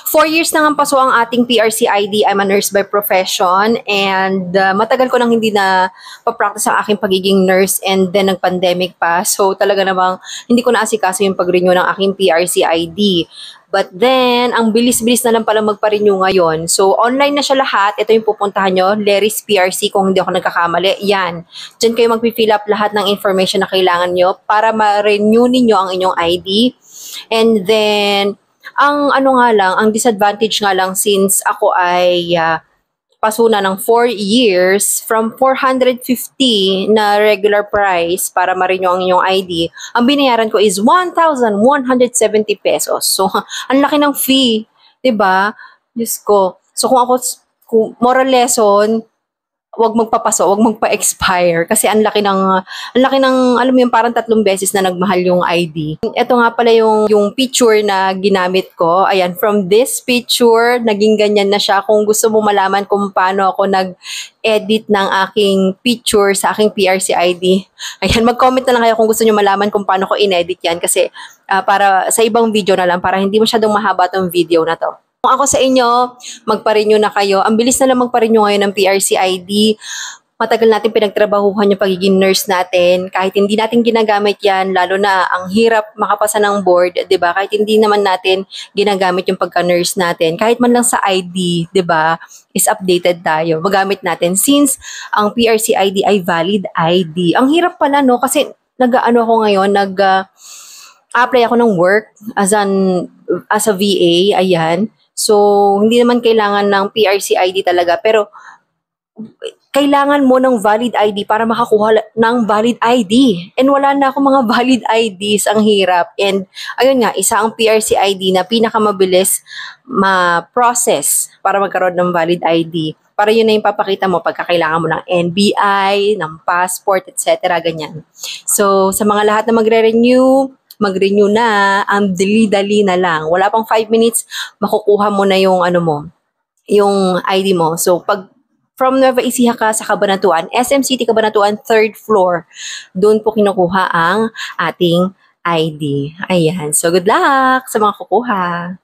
4 years na nga paso ang ating PRC ID. I'm a nurse by profession and matagal ko nang hindi na pa-practice ang aking pagiging nurse and then nag-pandemic pa. So talaga namang hindi ko naasikaso yung pag-renew ng aking PRC ID. But then, ang bilis-bilis na lang pala magpa-renew ngayon. So, online na siya lahat. Ito yung pupuntahan nyo, Leris PRC, kung hindi ako nagkakamali. Yan. Diyan kayo mag-fill up lahat ng information na kailangan nyo para ma-renew ninyo ang inyong ID. And then, ang ano nga lang, ang disadvantage nga lang since ako ay pasuna ng 4 years from 450 na regular price para ma-renew ang inyong ID, ang binayaran ko is 1,170 pesos. So, ang laki ng fee, 'di ba? Diyos ko. So, kung moral lesson, wag magpapaso, wag magpa-expire kasi ang laki ng alam mo yung parang 3 beses na nagmahal yung ID. Ito nga pala yung picture na ginamit ko. Ayan, from this picture naging ganyan na siya. Kung gusto mo malaman kung paano ako nag-edit ng aking picture sa aking PRC ID, ayan, mag-comment na lang kayo kung gusto niyo malaman kung paano ko inedit yan kasi para sa ibang video na lang para hindi masyadong mahaba tong video na to. Kung ako sa inyo, magpa-renew na kayo. Ang bilis na lang magpa-renew ngayon ng PRC ID. Matagal natin pinagtrabahuhan yung pagiging nurse natin. Kahit hindi natin ginagamit yan, lalo na ang hirap makapasa ng board, 'di ba? Kahit hindi naman natin ginagamit yung pagka-nurse natin, kahit man lang sa ID, 'di ba? Is updated tayo. Magamit natin since ang PRC ID ay valid ID. Ang hirap pala no kasi nag-ano ako ngayon, apply ako ng work as a VA, ayan. So, hindi naman kailangan ng PRC ID talaga, pero kailangan mo ng valid ID para makakuha ng valid ID. And wala na akong mga valid IDs, ang hirap. And ayun nga, isa ang PRC ID na pinakamabilis ma-process para magkaroon ng valid ID. Para yun na yung papakita mo pagka kailangan mo ng NBI, ng passport, etc. Ganyan. So, sa mga lahat na mag-renew na, ang dali-dali na lang. Wala pang 5 minutes, makukuha mo na yung yung ID mo. So, pag from Nueva Ecija ka sa Cabanatuan, SM City Cabanatuan, 3rd floor, doon po kinukuha ang ating ID. Ayan. So, good luck sa mga kukuha.